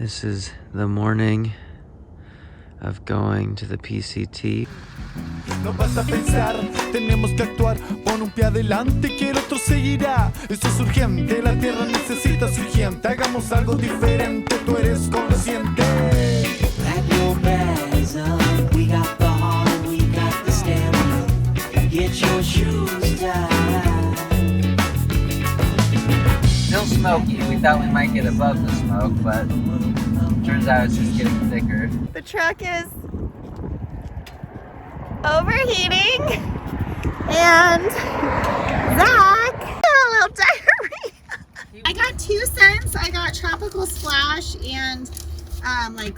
This is the morning of going to the PCT. No basta pensar, tenemos que actuar. Pon un pie adelante que el otro seguirá. Esto es urgente, la tierra necesita su urgente. Hagamos algo diferente, tú eres consciente. Pack your bags up, we got the hall, we got the stamina. Get your shoes tied. Still smoky. We thought we might get above the smoke, but turns out it's just getting thicker. The truck is overheating, and Zach got a little diarrhea. I got 2 scents. I got Tropical Splash and like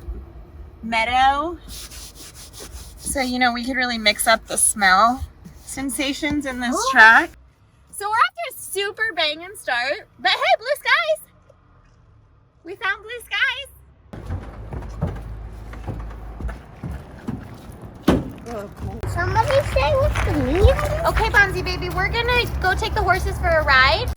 Meadow. So, you know, we could really mix up the smell sensations in this truck. So we're after a super banging start, but hey, blue skies. We found blue skies. Somebody say what's the meat? Okay, Bonzi baby, we're gonna go take the horses for a ride.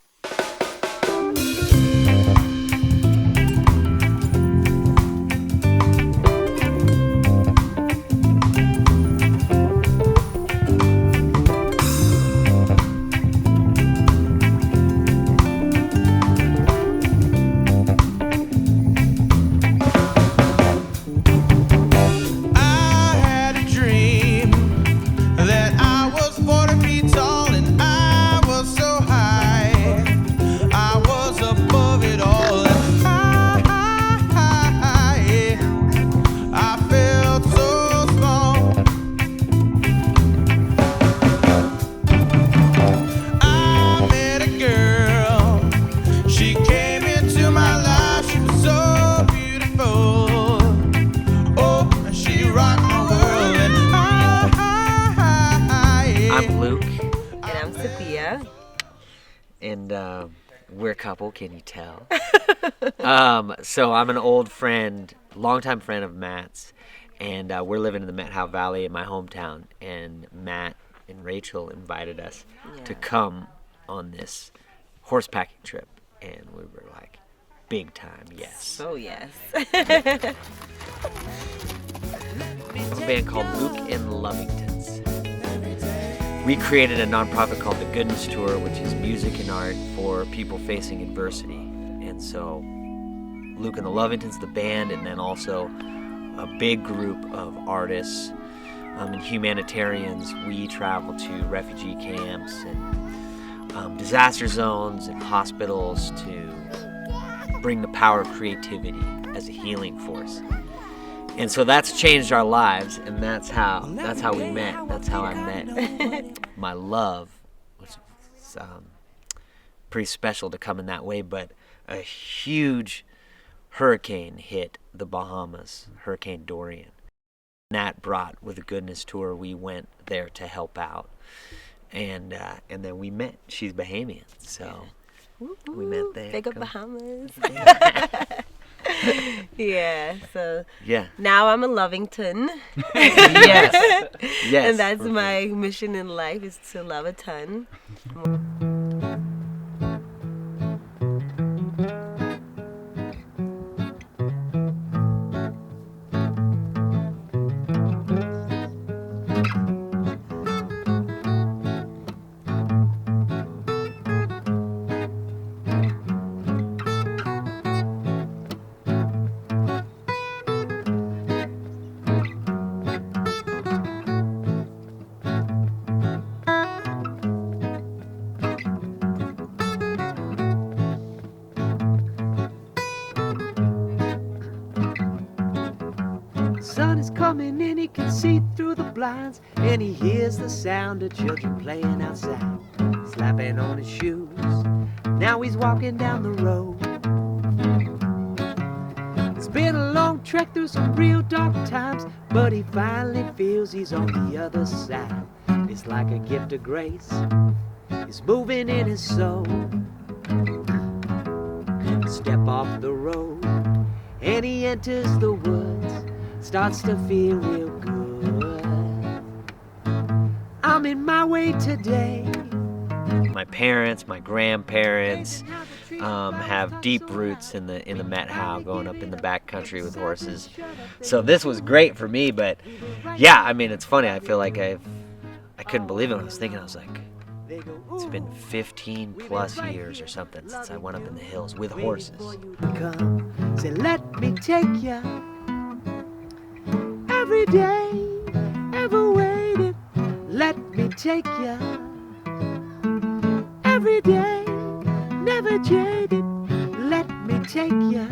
I'm Luc. And I'm Safiya. And we're a couple, can you tell? So I'm an old friend, longtime friend of Matt's. And we're living in the Methow Valley in my hometown. And Matt and Rachel invited us to come on this horsepacking trip. And we were like, big time, yes. Oh, yes. A band called Luc and Lovingtons. We created a nonprofit called the Goodness Tour, which is music and art for people facing adversity. And so Luc and the Lovingtons, the band, and then also a big group of artists and humanitarians. We travel to refugee camps and disaster zones and hospitals to bring the power of creativity as a healing force. And so that's changed our lives, and that's how we met. That's how I met my love, which is pretty special to come in that way. But a huge hurricane hit the Bahamas, Hurricane Dorian. And that brought, with the Goodness Tour, we went there to help out, and then we met. She's Bahamian, so we met there. Big up Bahamas. Yeah, so now I'm a Lovington. Yes. And that's my mission in life, is to love a ton. Sun is coming and he can see through the blinds, and he hears the sound of children playing outside, slapping on his shoes. Now he's walking down the road. It's been a long trek through some real dark times, but he finally feels he's on the other side. It's like a gift of grace, it's moving in his soul. Step off the road and he enters the woods, starts to feel real good. I'm in my way today. My parents, my grandparents, have deep roots in the Met How, going up in the back country with horses. So this was great for me, but yeah, I mean, it's funny. I feel like I couldn't believe it when I was thinking. I was like, it's been 15 plus years or something since I went up in the hills with horses. Come, say, let me take ya. Every day, ever waited. Let me take ya. Every day, never jaded. Let me take ya.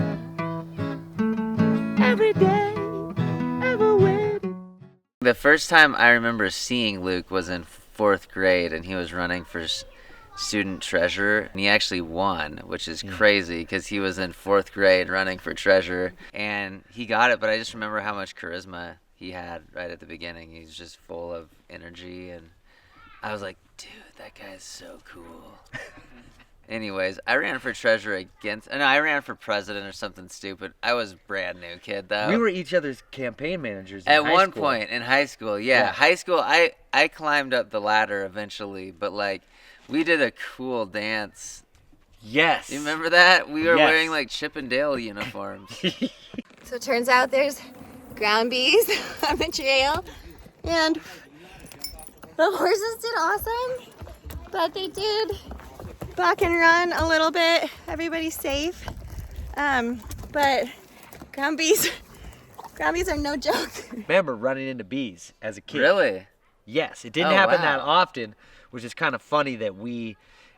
Every day, ever waited. The first time I remember seeing Luke was in 4th grade, and he was running for student treasurer, and he actually won, which is crazy because he was in 4th grade running for treasurer, and he got it. But I just remember how much charisma he had right at the beginning. He's just full of energy, and I was like, dude, that guy's so cool. Anyways, I ran for treasurer I ran for president or something stupid. I was brand new kid though. We were each other's campaign managers in at high one school. point in high school. Yeah, high school. I climbed up the ladder eventually, but like we did a cool dance. Yes. You remember that? We were Yes. wearing like Chip and Dale uniforms. So it turns out there's ground bees on the trail, and the horses did awesome, but they did buck and run a little bit. Everybody's safe, but ground bees are no joke. Remember running into bees as a kid? Really? Yes, it didn't Oh, happen wow. that often, which is kind of funny that we,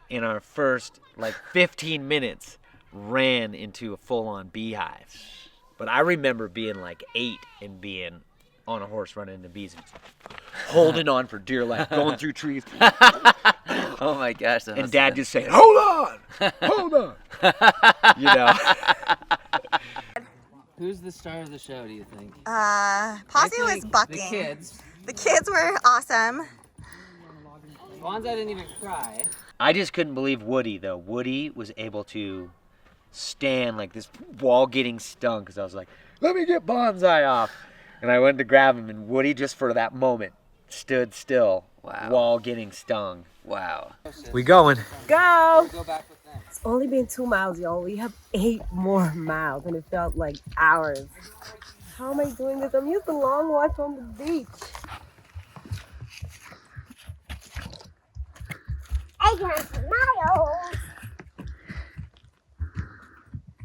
in our first like 15 minutes, ran into a full-on beehive. But I remember being like 8 and being on a horse running into bees, holding on for dear life, going through trees. Oh my gosh. That And must Dad have been- just saying, hold on, hold on. You know. Who's the star of the show, do you think? Posse was bucking. The kids. The kids were awesome. Bonza didn't even cry. I just couldn't believe Woody, though. Woody was able to stand like this wall getting stung, because I was like, let me get Bonsai off. And I went to grab him, and Woody, just for that moment, stood still. Wow. Wall getting stung. Wow. We going. Go! Go back with them. It's only been 2 miles, y'all. We have 8 more miles, and it felt like hours. How am I doing this? I'm used to long walks on the beach. I got some miles.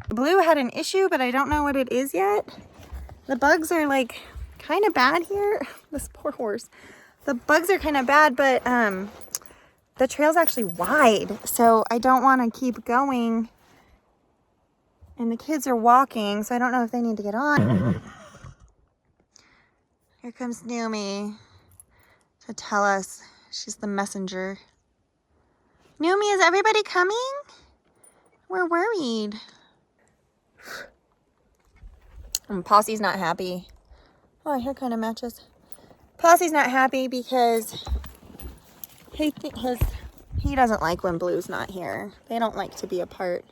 Blue had an issue, but I don't know what it is yet. The bugs are like kind of bad here. This poor horse. The bugs are kind of bad, but the trail's actually wide, so I don't want to keep going. And the kids are walking, so I don't know if they need to get on. Here comes Naomi to tell us she's the messenger. Naomi, is everybody coming? We're worried. And Posse's not happy. Oh, our hair kind of matches. Posse's not happy because he doesn't like when Blue's not here. They don't like to be apart.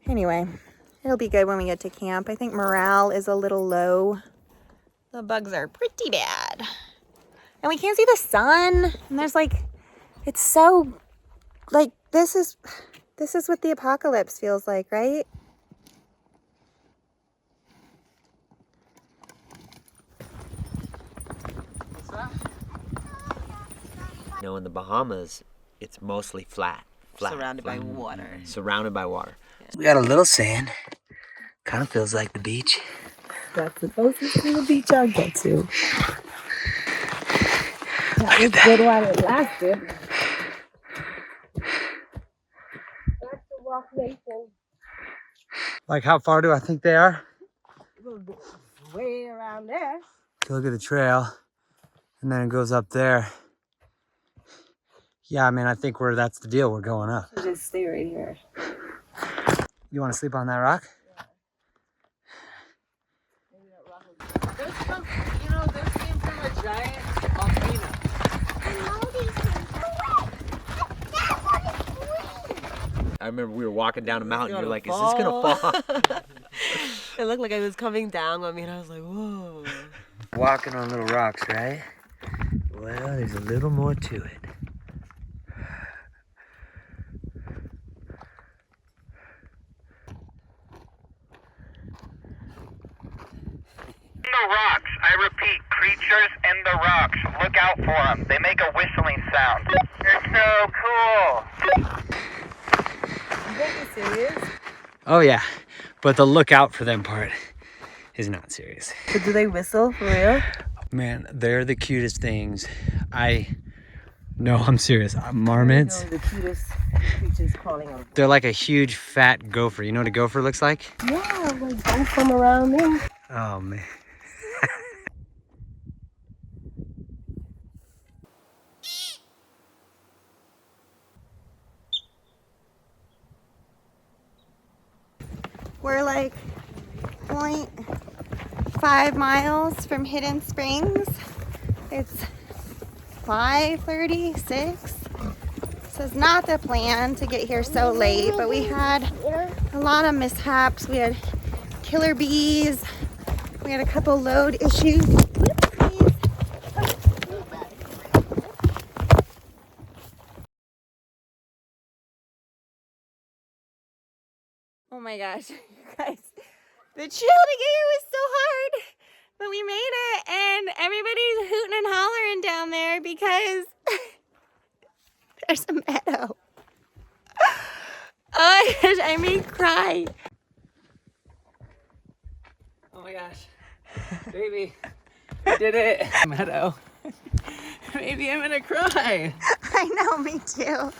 Anyway, it'll be good when we get to camp. I think morale is a little low. The bugs are pretty bad. And we can't see the sun. And there's like, it's so, like, this is what the apocalypse feels like, right? You know, in the Bahamas, it's mostly flat. Surrounded by water. Surrounded by water. We got a little sand. Kind of feels like the beach. That's the closest to the beach I'll get to. That was good while it lasted. Back to Rock Nation. Like, how far do I think they are? Way around there. Look at the trail, and then it goes up there. Yeah, I mean, I think that's the deal. We're going up. Just stay right here. You want to sleep on that rock? Those came from a giant volcano. I remember we were walking down a mountain. You're like, is this gonna fall? It looked like I was coming down on me, and I was like, whoa. Walking on little rocks, right? Well, there's a little more to it. definitely sound. It's so cool. You think it's serious? Oh yeah, but the look out for them part is not serious. But do they whistle for real? Man, they're the cutest things. No, I'm serious. Marmots. The cutest creatures crawling out. They're like a huge fat gopher. You know what a gopher looks like? Yeah, like don't come around me. Oh man. We're like 0.5 miles from Hidden Springs. It's 5:36. So it's not the plan to get here so late, but we had a lot of mishaps. We had killer bees. We had a couple load issues. Whoopsies. Oh my gosh, you guys. The trail to get here was so hard, but we made it, and everybody's hooting and hollering down there because there's a meadow. Oh my gosh, I may cry. Oh my gosh. Baby, I did it. Meadow. Maybe I'm gonna cry. I know, me too.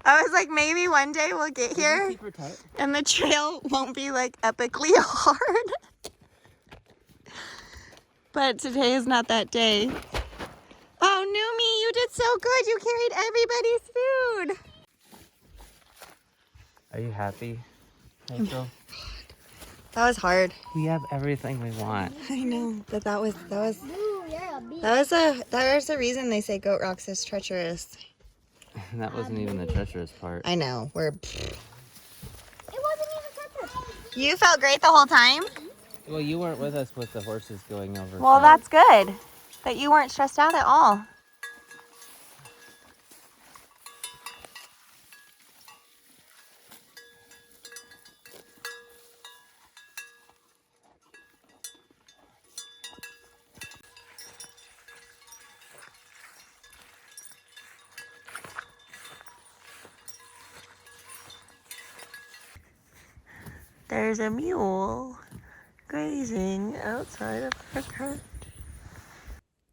I was like, maybe one day we'll get here and the trail won't be like epically hard. But today is not that day. Oh, Numi, you did so good. You carried everybody's food. Are you happy, Rachel? That was hard. We have everything we want. I know, but that was a reason they say Goat Rocks is treacherous. That wasn't even the treacherous part. I know. It wasn't even treacherous. You felt great the whole time? Well, you weren't with us with the horses going over. Well, so- that's good. That you weren't stressed out at all. There's a mule grazing outside of our cart.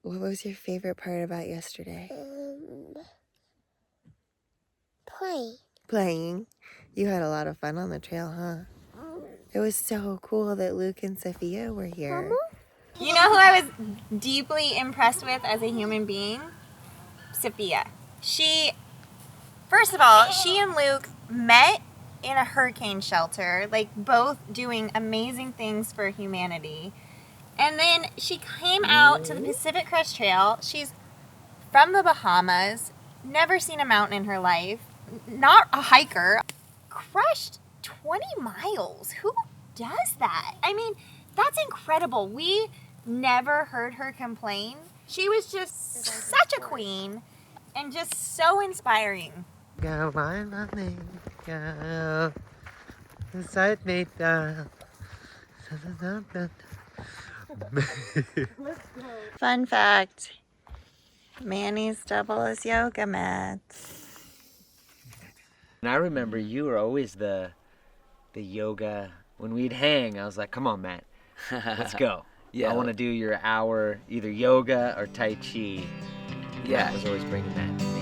What was your favorite part about yesterday? Playing. You had a lot of fun on the trail, huh? It was so cool that Luc and Safiya were here. You know who I was deeply impressed with as a human being? Safiya. First of all, she and Luc met in a hurricane shelter, like both doing amazing things for humanity. And then she came out to the Pacific Crest Trail. She's from the Bahamas, never seen a mountain in her life, not a hiker, crushed 20 miles. Who does that? I mean, that's incredible. We never heard her complain. She was just such a queen and just so inspiring. Go find my name, go inside me down. Fun fact, Manny's double as yoga mats. And I remember you were always the yoga. When we'd hang, I was like, come on, Matt, let's go. Yeah. I want to do your hour, either yoga or Tai Chi. Yeah. Matt was always bringing that to me.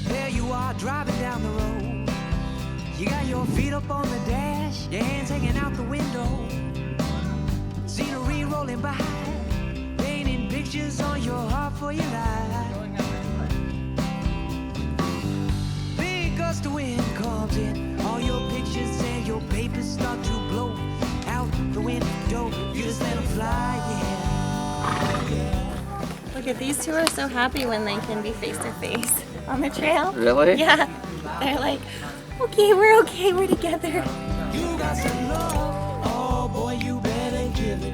There you are driving down the road. You got your feet up on the dash, your hands hanging out the window. Scenery rolling by, painting pictures on your heart for your life. Big gust of wind comes in, all your pictures and your papers start to blow out the window. You just let them fly, yeah. Look at these two are so happy when they can be face to face on the trail. Really? Yeah. They're like, Okay, we're okay. We're together. You got some love, oh boy, you better give it.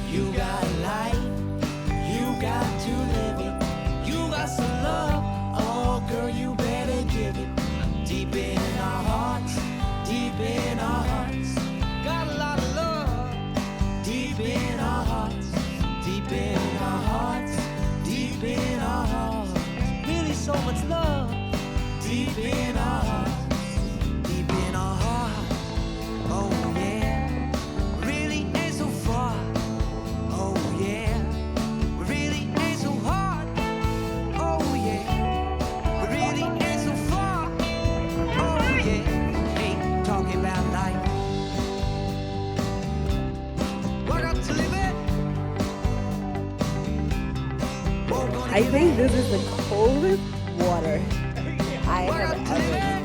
You got life, you got to live it. You got some love, oh girl, you better give it. Deep in our hearts, deep in our hearts. Got a lot of love, deep in our hearts, deep in our hearts, deep in our hearts. Really so much love, deep in our hearts. Deep in our heart, oh yeah, really ain't so far, oh yeah, we really ain't so hard, oh yeah, we really ain't so far, oh yeah, hey, talking about life, what got to live it? I think this is the coldest water I have ever experienced.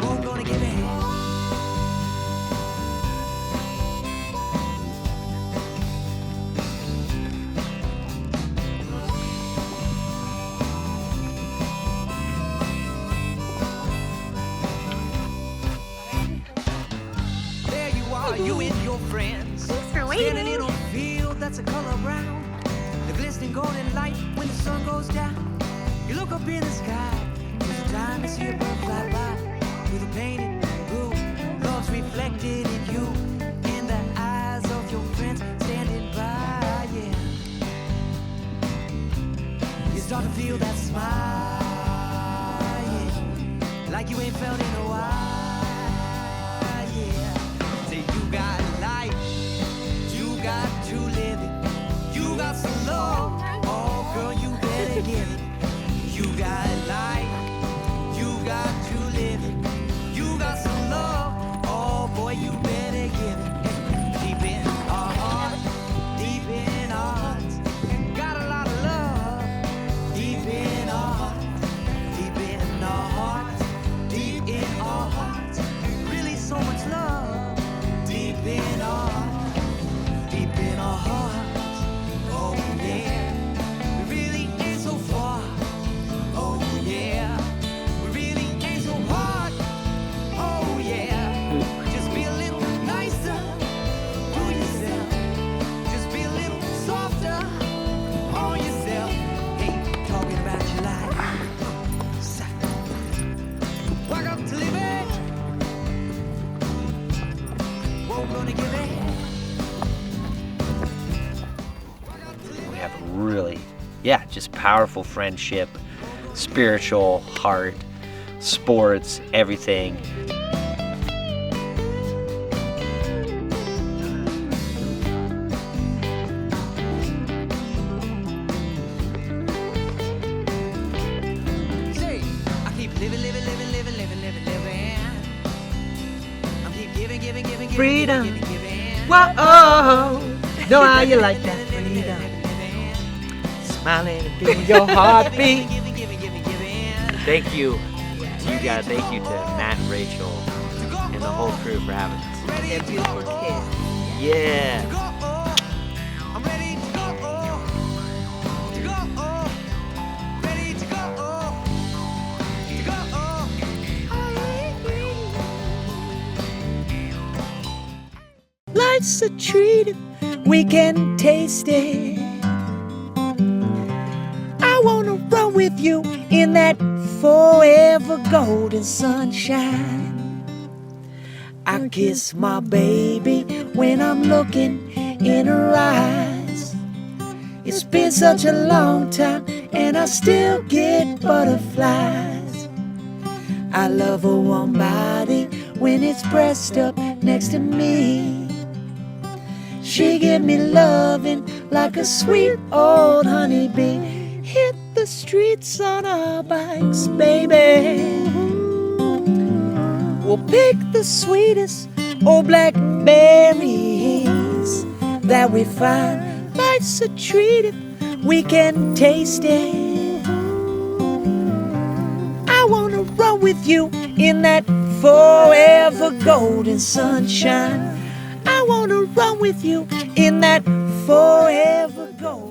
Won't gonna give it. There you are, you and your friends. Thanks for Standing waiting. in a field that's a color brown. The glistening golden light when the sun goes down. You look up in the sky. It's the time to see a bird fly by. With a painted blue. Love's reflected in you. In the eyes of your friends standing by. Yeah. You start to feel that smile. Yeah. Like you ain't felt in a while. Yeah. Say you got life. You got to live it. You got some love, oh girl, you better give it. You got life, you got to live it. You got some love, oh boy, you better give it. Deep in our hearts, deep in our hearts. Got a lot of love, deep in our hearts, deep in our hearts, deep in our hearts. Really so much love, deep in our hearts, deep in our hearts. Oh yeah, we really ain't so far. Oh yeah, we really ain't so hard. Oh yeah, just be a little nicer to yourself. Just be a little softer on yourself. Hey, talking about your life. Walk up to live it. Won't gonna give it. We have a really, just powerful friendship, spiritual, heart, sports, everything. Say, I keep living. I'm keep giving. Freedom. Giving. Whoa, know how you like that freedom. Smiling and feeling your heartbeat. Thank you to you guys. Thank you to Matt and Rachel and the whole crew for having us. They're beautiful kids. Yeah. I'm ready to go. Ready to go. Life's a treat, we can taste it. I wanna run with you in that forever golden sunshine. I kiss my baby when I'm looking in her eyes. It's been such a long time and I still get butterflies. I love a warm body when it's pressed up next to me. She give me loving like a sweet old honeybee. Hit the streets on our bikes, baby. We'll pick the sweetest old blackberries that we find. Life's a treat if we can taste it. I wanna run with you in that forever golden sunshine. I wanna run with you in that forever golden